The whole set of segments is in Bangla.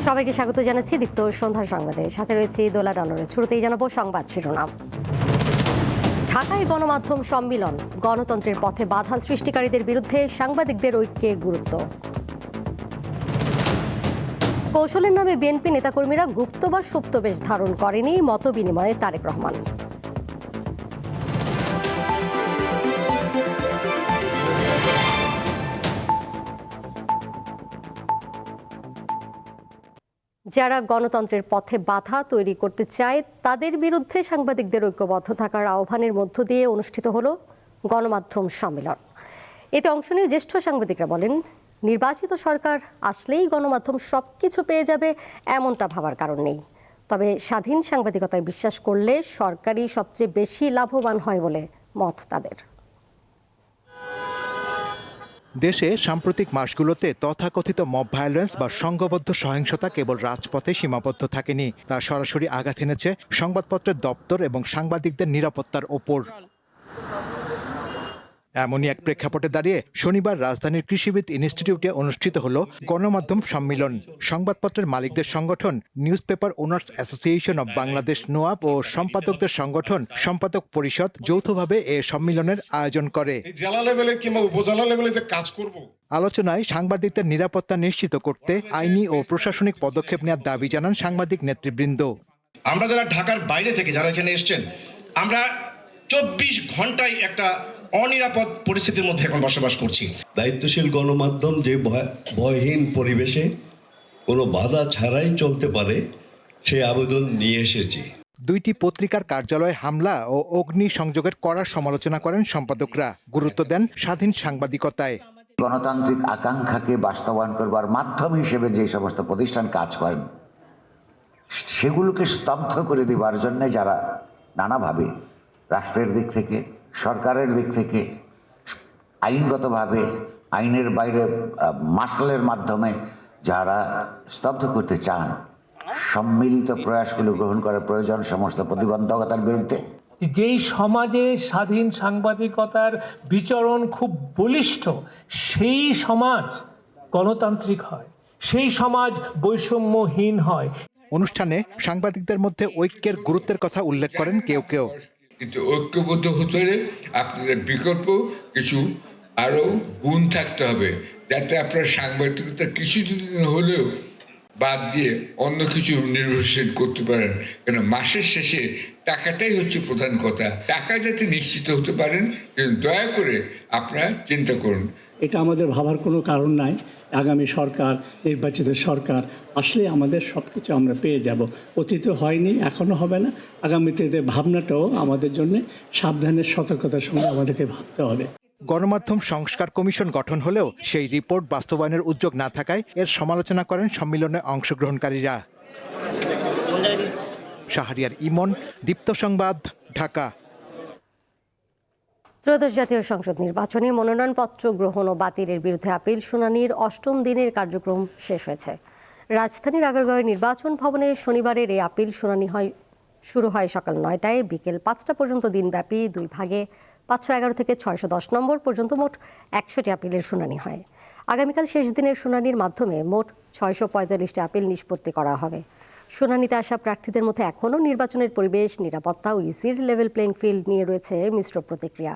সবাইকে স্বাগত জানাচ্ছি দীপ্ত সন্ধ্যার সংবাদে। সাথে রয়েছে দোলা ডানোরে। শুরুতেই জানাবো সংবাদ শিরোনাম। ঢাকায় গণমাধ্যম সম্মেলন, গণতন্ত্রের পথে বাধা সৃষ্টিকারীদের বিরুদ্ধে সাংবাদিকদের ঐক্যে গুরুত্ব। কৌশলের নামে বিএনপি নেতাকর্মীরা গুপ্ত বা সুপ্ত বেশ ধারণ করেনি, মত বিনিময়ে তারেক রহমান। যারা গণতন্ত্রের পথে বাধা তৈরি করতে চায় তাদের বিরুদ্ধে সাংবাদিকদের ঐক্যবদ্ধ থাকার আহ্বানের মধ্য দিয়ে অনুষ্ঠিত হলো গণমাধ্যম সম্মেলন। এতে অংশ নিয়ে জ্যেষ্ঠ সাংবাদিকরা বলেন, নির্বাচিত সরকার আসলেই গণমাধ্যম সবকিছু পেয়ে যাবে এমনটা ভাবার কারণ নেই। তবে স্বাধীন সাংবাদিকতায় বিশ্বাস করলে সরকারই সবচেয়ে বেশি লাভবান হয় বলে মত তাদের। দেশে সাম্প্রতিক মাসগুলোতে তথাকথিত মব ভায়োলেন্স বা সংঘবদ্ধ সহিংসতা কেবল রাজপথে সীমাবদ্ধ থাকেনি, তা সরাসরি আঘাত এনেছে সংবাদপত্রের দপ্তর এবং সাংবাদিকদের নিরাপত্তার ওপর। এমনই এক প্রেক্ষাপটে দাঁড়িয়ে শনিবার রাজধানীর কৃষিবিদ ইনস্টিটিউটে অনুষ্ঠিত হলো গণমাধ্যম সম্মেলন। সংবাদপত্রের মালিকদের সংগঠন news paper owners association of Bangladesh NOAB ও সম্পাদকদের সংগঠন সম্পাদক পরিষদ যৌথভাবে এ সম্মেলনের আয়োজন করে। জেলা লেভেলে কিংবা উপজেলা লেভেলে যে কাজ করব, আলোচনায় সাংবাদিকদের নিরাপত্তা নিশ্চিত করতে আইনি ও প্রশাসনিক পদক্ষেপ নেওয়ার দাবি জানান সাংবাদিক নেতৃবৃন্দ। আমরা যারা ঢাকার বাইরে থেকে যারা এখানে এসেছেন, আমরা 24 ঘন্টায় একটা অনিরাপদ পরিস্থিতির মধ্যে এখন বসবাস করছি। দায়িত্বশীল গণমাধ্যম যে ভয়হীন পরিবেশে কোনো বাধা ছাড়াই চলতে পারে সেই আবেদন নিয়ে এসেছি। দুইটি পত্রিকার কার্যালয়ে হামলা ও অগ্নি সংযোগের কড়া সমালোচনা করেন সম্পাদকরা। গুরুত্ব দেন স্বাধীন সাংবাদিকতায়। গণতান্ত্রিক আকাঙ্ক্ষাকে বাস্তবায়ন করবার মাধ্যম হিসেবে যে সমস্ত প্রতিষ্ঠান কাজ করেন সেগুলোকে স্তব্ধ করে দেবার জন্য যারা নানাভাবে রাষ্ট্রের দিক থেকে, সরকারের দিক থেকে, আইনগতভাবে আইনের বাইরে মার্শালের মাধ্যমে যারা স্তব্ধ করতে চান, সম্মিলিত প্রয়াসগুলো গ্রহণ করার প্রয়োজন সমস্ত প্রতিবন্ধকতার বিরুদ্ধে। যেই সমাজে স্বাধীন সাংবাদিকতার বিচরণ খুব বলিষ্ঠ, সেই সমাজ গণতান্ত্রিক হয়, সেই সমাজ বৈষম্যহীন হয়। অনুষ্ঠানে সাংবাদিকদের মধ্যে ঐক্যের গুরুত্বের কথা উল্লেখ করেন কেউ কেউ। কিন্তু ঐক্যবদ্ধ হতে হলে আপনাদের বিকল্প কিছু আরো গুণ থাকতে হবে, যাতে আপনার সাংবাদিকতা কিছুদিন হলেও বাদ দিয়ে অন্য কিছু নির্ভরশীল করতে পারেন। কেন মাসের শেষে টাকাটাই হচ্ছে প্রধান কথা। টাকা যাতে নিশ্চিত হতে পারেন, দয়া করে আপনারা চিন্তা করুন। এটা আমাদের ভাবার কোনো কারণ নাই। আগামী সরকার, নির্বাচিত সরকার আসলে আমাদের সব কিছু আমরা পেয়ে যাব। অতীতে হয়নি, এখনও হবে না। আগামীতে ভাবনাটাও আমাদের জন্য সাবধানের সতর্কতার সঙ্গে আমাদেরকে ভাবতে হবে। গণমাধ্যম সংস্কার কমিশন গঠন হলেও সেই রিপোর্ট বাস্তবায়নের উদ্যোগ না থাকায় এর সমালোচনা করেন সম্মেলনে অংশগ্রহণকারীরা। শাহরিয়ার ইমন, দীপ্ত সংবাদ, ঢাকা। ত্রয়োদশ জাতীয় সংসদ নির্বাচনে মনোনয়নপত্র গ্রহণ ও বাতিলের বিরুদ্ধে আপিল শুনানির 8ম দিনের কার্যক্রম শেষ হয়েছে। রাজধানীর আগারগাঁওয়ের নির্বাচন ভবনে শনিবারের এই আপিল শুনানি শুরু হয় সকাল 9টায়, বিকেল 5টা পর্যন্ত দিনব্যাপী 2 ভাগে 511 থেকে 610 নম্বর পর্যন্ত মোট 100টি আপিলের শুনানি হয়। আগামীকাল শেষ দিনের শুনানির মাধ্যমে মোট 645টি আপিল নিষ্পত্তি করা হবে। শুনানিতে আসা প্রার্থীদের মধ্যে এখনও নির্বাচনের পরিবেশ, নিরাপত্তা ও ইসির লেভেল প্লেইং ফিল্ড নিয়ে রয়েছে মিশ্র প্রতিক্রিয়া।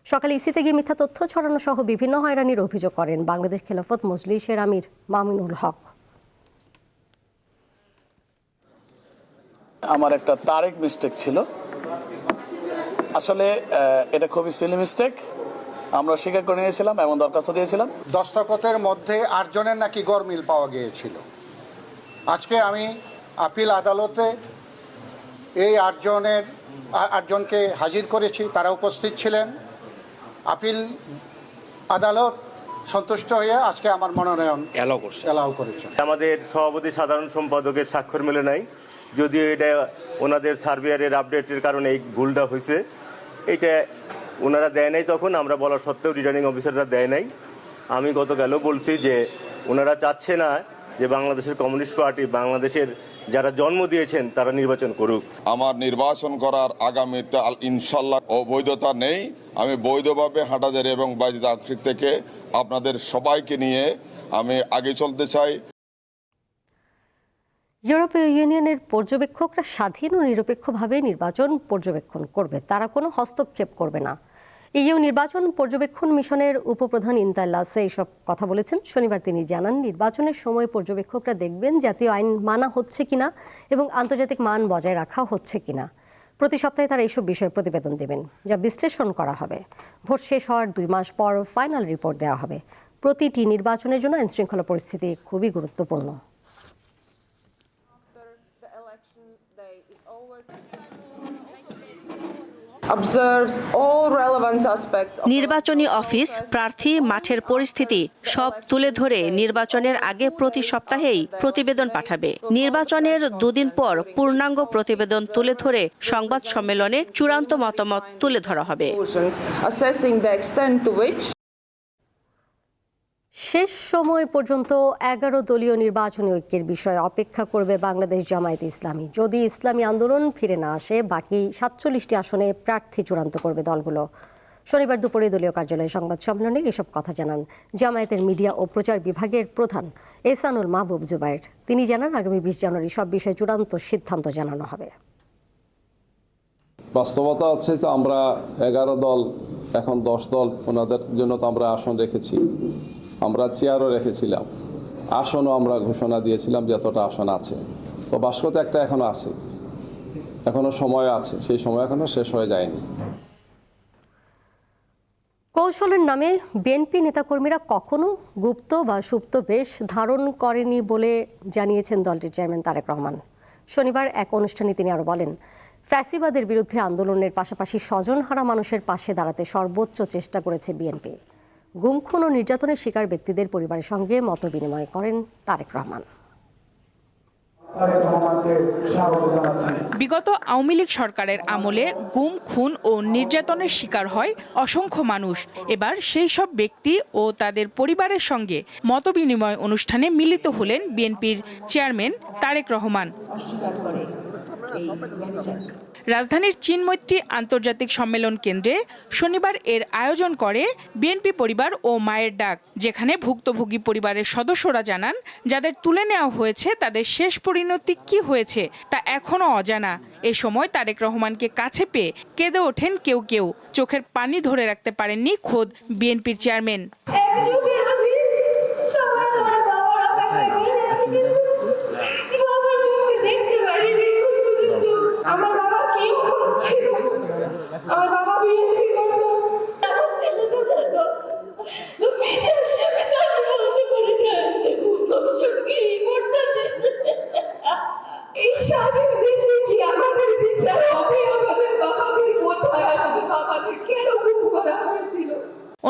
সকালে ইসিতে গিয়ে মিথ্যা তথ্য ছড়ানো সহ বিভিন্ন হয়রানির অভিযোগ করেন বাংলাদেশ খেলাফত মজলিসের আমির মামিনুল হক। আমার একটা তারিখ মিস্টেক ছিল, আসলে এটা খুবই সিলি মিস্টেক। আমরা স্বীকার করে নিয়েছিলাম এবং দরখাস্ত দিয়েছিলাম। দস্তখতের মধ্যে 8 জনের নাকি গরমিল পাওয়া গিয়েছিল। আজকে আমি আপিল আদালতে এই 8 জনকে হাজির করেছি, তারা উপস্থিত ছিলেন। আপিল আদালত সন্তুষ্ট হয়ে আজকে আমার মনোনয়ন এলাও করেছে। আমাদের সভাপতি সাধারণ সম্পাদকের স্বাক্ষর মেলে নাই, যদিও এটা ওনাদের সার্ভেয়ারের আপডেটের কারণে এই ভুলটা হয়েছে। এটা ওনারা দেয় নাই, তখন আমরা বলা সত্ত্বেও রিটার্নিং অফিসাররা দেয় নাই। আমি গতকালও বলছি যে ওনারা চাচ্ছে না যে বাংলাদেশের কমিউনিস্ট পার্টি, বাংলাদেশের যারা জন্ম দিয়েছেন তারা নির্বাচন করুক। আমার নির্বাচন করার আগামীতে ইনশাল্লাহ অবৈধতা নেই। আমি বৈধভাবে হাটাজারি এবং বাইজিদ আংশিক থেকে আপনাদের সবাইকে নিয়ে আমি আগে চলতে চাই। ইউরোপীয় ইউনিয়নের পর্যবেক্ষকরা স্বাধীন ও নিরপেক্ষভাবে নির্বাচন পর্যবেক্ষণ করবে, তারা কোনো হস্তক্ষেপ করবে না। ইইউ নির্বাচন পর্যবেক্ষণ মিশনের উপপ্রধান ইন্তাল্লাসে এইসব কথা বলেছেন। শনিবার তিনি জানান, নির্বাচনের সময় পর্যবেক্ষকরা দেখবেন জাতীয় আইন মানা হচ্ছে কিনা এবং আন্তর্জাতিক মান বজায় রাখা হচ্ছে কিনা। প্রতি সপ্তাহে তারা এইসব বিষয়ে প্রতিবেদন দেবেন, যা বিশ্লেষণ করা হবে। ভোট শেষ হওয়ার 2 মাস পর ফাইনাল রিপোর্ট দেওয়া হবে। প্রতিটি নির্বাচনের জন্য আইনশৃঙ্খলা পরিস্থিতি খুবই গুরুত্বপূর্ণ। নির্বাচনী অফিস, প্রার্থী, মাঠের পরিস্থিতি সব তুলে ধরে নির্বাচনের আগে প্রতি সপ্তাহেই প্রতিবেদন পাঠাবে। নির্বাচনের 2 দিন পর পূর্ণাঙ্গ প্রতিবেদন তুলে ধরে সংবাদ সম্মেলনে চূড়ান্ত মতামত তুলে ধরা হবে। শেষ সময় পর্যন্ত 11 দলীয় নির্বাচনী ঐক্যের বিষয়ে অপেক্ষা করবে বাংলাদেশ জামায়াতে ইসলামী। যদি ইসলামী আন্দোলন ফিরে না আসে, বাকি 47টি আসনে প্রার্থী চূড়ান্ত করবে দলগুলো। শনিবার দুপুরে দলীয় কার্যালয়ে সংবাদ সম্মেলনে এসব কথা জানান জামায়াতের মিডিয়া ও প্রচার বিভাগের প্রধান এহসানুল মাহবুব জুবায়ের। তিনি জানান, আগামী 20 জানুয়ারি সব বিষয়ে চূড়ান্ত সিদ্ধান্ত জানানো হবে। বাস্তবতা হচ্ছে যে আমরা 11 দল, এখন 10 দল, ওনাদের জন্য তো আমরা আসন রেখেছি, আমরা চেয়ারও রেখেছিলাম, আসনও আমরা ঘোষণা দিয়েছিলাম যে এতটা আসন আছে। তো বাস্তবতা একটা এখনো আছে, এখনো সময় আছে, সেই সময় এখনো শেষ হয়ে যায়নি। কৌশলের নামে বিএনপি নেতাকর্মীরা কখনো গুপ্ত বা সুপ্ত বেশ ধারণ করেনি বলে জানিয়েছেন দলটির চেয়ারম্যান তারেক রহমান। শনিবার এক অনুষ্ঠানে তিনি আরও বলেন, ফ্যাসিবাদের বিরুদ্ধে আন্দোলনের পাশাপাশি স্বজনহারা মানুষের পাশে দাঁড়াতে সর্বোচ্চ চেষ্টা করেছে বিএনপি। গুম, খুন ও নির্যাতনের শিকার ব্যক্তিদের পরিবারের সঙ্গে মতবিনিময় করেন তারেক রহমান। বিগত আওয়ামী লীগ সরকারের আমলে গুম, খুন ও নির্যাতনের শিকার হয় অসংখ্য মানুষ। এবার সেই সব ব্যক্তি ও তাদের পরিবারের সঙ্গে মতবিনিময় অনুষ্ঠানে মিলিত হলেন বিএনপির চেয়ারম্যান তারেক রহমান। রাজধানীর চীনমৈত্রী আন্তর্জাতিক সম্মেলন কেন্দ্রে শনিবার এর আয়োজন করে বিএনপি পরিবার ও মায়ের ডাক, যেখানে ভুক্তভোগী পরিবারের সদস্যরা জানান, যাদের তুলে নেওয়া হয়েছে তাদের শেষ পরিণতি কি হয়েছে তা এখনো অজানা। এ সময় তারেক রহমানকে কাছে পেয়ে কেঁদে ওঠেন কেউ কেউ। চোখের পানি ধরে রাখতে পারেননি খোদ বিএনপির চেয়ারম্যান।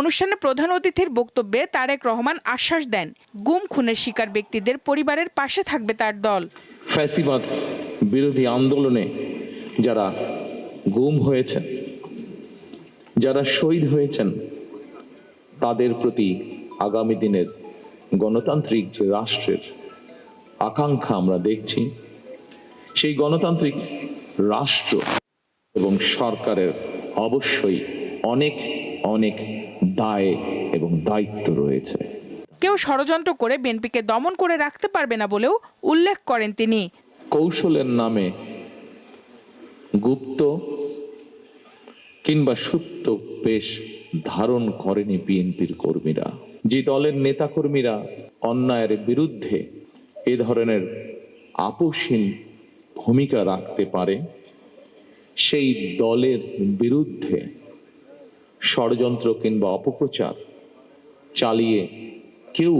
অনুষ্ঠানে প্রধান অতিথির বক্তব্যে তারেক রহমান আশ্বাস দেন, গুম, খুনের শিকার ব্যক্তিদের পরিবারের পাশে থাকবে তার দল। ফ্যাসিবাদ বিরোধী আন্দোলনে যারা গুম হয়েছেন, যারা শহীদ হয়েছেন, তাদের প্রতি আগামী দিনের গণতান্ত্রিক যে রাষ্ট্রের আকাঙ্ক্ষা আমরা দেখছি, সেই গণতান্ত্রিক রাষ্ট্র এবং সরকারের অবশ্যই অনেক অনেক দায় এবং দায়িত্ব রয়েছে। কেউ ষড়যন্ত্র করে বিএনপিকে দমন করে রাখতে পারবে না বলেও উল্লেখ করেন তিনি। কৌশলের নামে গুপ্ত কিংবা সুপ্ত বেশ ধারণ করেনি বিএনপির কর্মীরা। যে দলের নেতাকর্মীরা অন্যায়ের বিরুদ্ধে এ ধরনের আপোষহীন ভূমিকা রাখতে পারে, সেই দলের বিরুদ্ধে ষড়যন্ত্র কিংবা অপপ্রচার চালিয়ে কেউ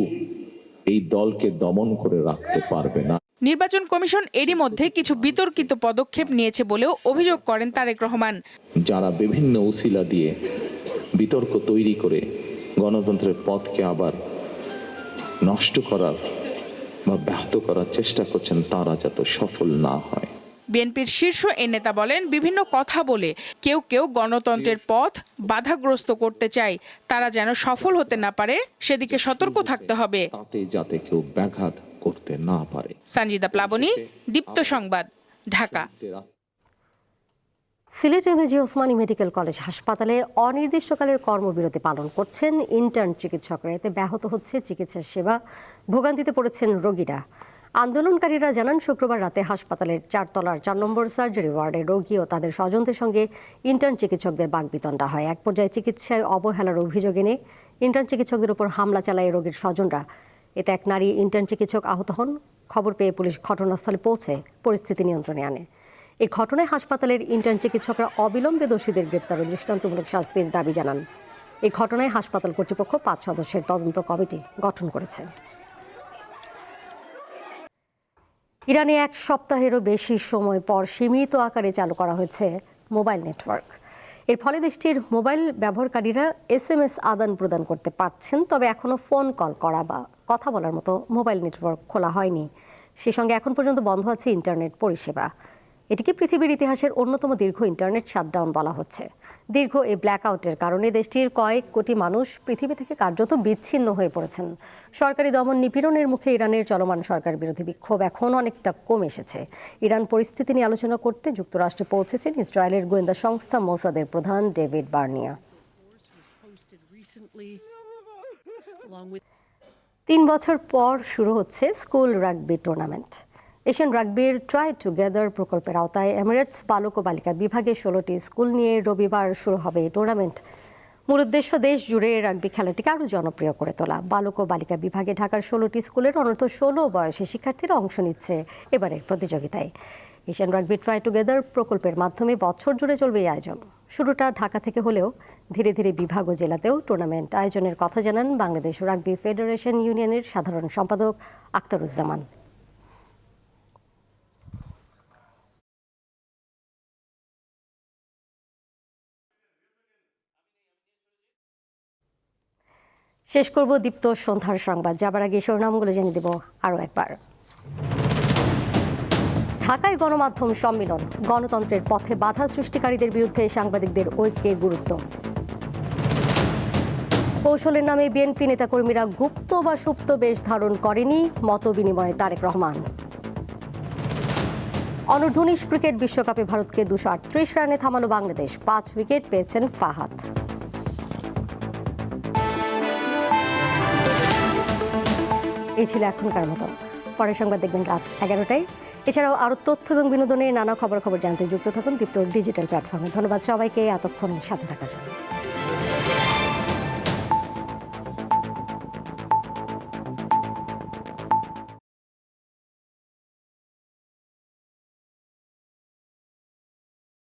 এই দলকে দমন করে রাখতে পারবে না। নির্বাচন কমিশন এরই মধ্যে কিছু বিতর্কিত পদক্ষেপ নিয়েছে বলেও অভিযোগ করেন তারেক রহমান। যারা বিভিন্ন উসিলা দিয়ে বিতর্ক তৈরি করে গণতন্ত্রের পথকে আবার নষ্ট করার বা ব্যাহত করার চেষ্টা করছেন, তারা যাতে সফল না হয়। বিএনপির শীর্ষ এ নেতা বলেন, বিভিন্ন কথা বলে কেউ কেউ গণতন্ত্রের পথ বাধাগ্রস্ত করতে চায়, তারা যেন সফল হতে না পারে সেদিকে সতর্ক থাকতে হবে, তাতে যাতে কেউ ব্যাঘাত করতে না পারে। সঞ্জিদা প্লাবনী, দীপ্ত সংবাদ, Dhaka. Sylhet MAG Osmani medical college হাসপাতালে অনির্দিষ্টকালের কর্মবিরতি পালন করছেন ইন্টার্ন চিকিৎসকরা। এতে ব্যাহত হচ্ছে চিকিৎসা সেবা, ভোগান্তিতে পড়েছেন রোগীরা। আন্দোলনকারীরা জানান, শুক্রবার রাতে হাসপাতালের 4 তলার 4 নম্বর সার্জারি ওয়ার্ডে রোগী ও তাদের স্বজনদের সঙ্গে ইন্টার্ন চিকিৎসকদের বাকবিতণ্ডা হয়। এক পর্যায়ে চিকিৎসায় অবহেলার অভিযোগ এনে ইন্টার্ন চিকিৎসকদের উপর হামলা চালায় রোগীর স্বজনরা। এতে এক নারী ইন্টার্ন চিকিৎসক আহত হন। খবর পেয়ে পুলিশ ঘটনাস্থলে পৌঁছে পরিস্থিতি নিয়ন্ত্রণে আনে। এই ঘটনায় হাসপাতালের ইন্টার্ন চিকিৎসকরা অবিলম্বে দোষীদের গ্রেপ্তার ও দৃষ্টান্তমূলক শাস্তির দাবি জানান। এই ঘটনায় হাসপাতাল কর্তৃপক্ষ 5 সদস্যের তদন্ত কমিটি গঠন করেছে। ইরানে 1 সপ্তাহেরও বেশি সময় পর সীমিত আকারে চালু করা হয়েছে মোবাইল নেটওয়ার্ক। এর ফলে দেশটির মোবাইল ব্যবহারকারীরা SMS আদান প্রদান করতে পারছেন, তবে এখনও ফোন কল করা বা কথা বলার মতো মোবাইল নেটওয়ার্ক খোলা হয়নি। সেই সঙ্গে এখন পর্যন্ত বন্ধ আছে ইন্টারনেট পরিষেবা। এটিকে পৃথিবীর ইতিহাসের অন্যতম দীর্ঘ ইন্টারনেট শাটডাউন বলা হচ্ছে। দীর্ঘ এই ব্ল্যাকআউটের কারণে দেশটির কয়েক কোটি মানুষ পৃথিবী থেকে কার্যত বিচ্ছিন্ন হয়ে পড়েছেন। সরকারি দমন নিপীড়নের মুখে ইরানের চলমান সরকার বিরোধী বিক্ষোভ এখন অনেকটা কমে এসেছে। ইরান পরিস্থিতি নিয়ে আলোচনা করতে যুক্তরাষ্ট্রে পৌঁছেছেন ইসরায়েলের গোয়েন্দা সংস্থা মোসাদের প্রধান ডেভিড বার্নিয়া। 3 বছর পর শুরু হচ্ছে স্কুল রাগবি টুর্নামেন্ট। এশিয়ান রাগবির ট্রাই টুগেদার প্রকল্পের আওতায় এমিরেটস বালক ও বালিকা বিভাগে 16টি স্কুল নিয়ে রবিবার শুরু হবে এই টুর্নামেন্ট। মূল উদ্দেশ্য দেশ জুড়ে রাগবি খেলাটিকে আরও জনপ্রিয় করে তোলা। বালক ও বালিকা বিভাগে ঢাকার 16টি স্কুলের অনূর্ধ্ব 16 বয়সী শিক্ষার্থীরা অংশ নিচ্ছে এবারের প্রতিযোগিতায়। এশিয়ান রাগবি ট্রাই টুগেদার প্রকল্পের মাধ্যমে বছর জুড়ে চলবে এই আয়োজন। শুরুটা ঢাকা থেকে হলেও ধীরে ধীরে বিভাগ ও জেলাতেও টুর্নামেন্ট আয়োজনের কথা জানান বাংলাদেশ রাগবি ফেডারেশন ইউনিয়নের সাধারণ সম্পাদক আখতারুজ্জামান। শেষ করব দীপ্ত সন্ধ্যার সংবাদ। যাবার আগে শিরোনামগুলো জেনে দেব আরও একবার। ঢাকায় গণমাধ্যম সম্মেলন, গণতন্ত্রের পথে বাধা সৃষ্টিকারীদের বিরুদ্ধে সাংবাদিকদের ঐক্যে গুরুত্ব। কৌশলের নামে বিএনপি নেতাকর্মীরা গুপ্ত বা সুপ্ত বেশ ধারণ করেনি, মত বিনিময়ে তারেক রহমান। অনূর্ধ্ব-19 ক্রিকেট বিশ্বকাপে ভারতকে 238 রানে থামানো বাংলাদেশ, 5 উইকেট পেয়েছেন ফাহাদ। এই ছিল এখনকার মতো। পরের সংবাদ দেখবেন রাত 11টায়। এছাড়াও আরও তথ্য এবং বিনোদনের নানা খবর জানতে যুক্ত থাকুন দীপ্ত ডিজিটাল প্ল্যাটফর্মে। ধন্যবাদ সবাইকে এতক্ষণ সাথে থাকার জন্য।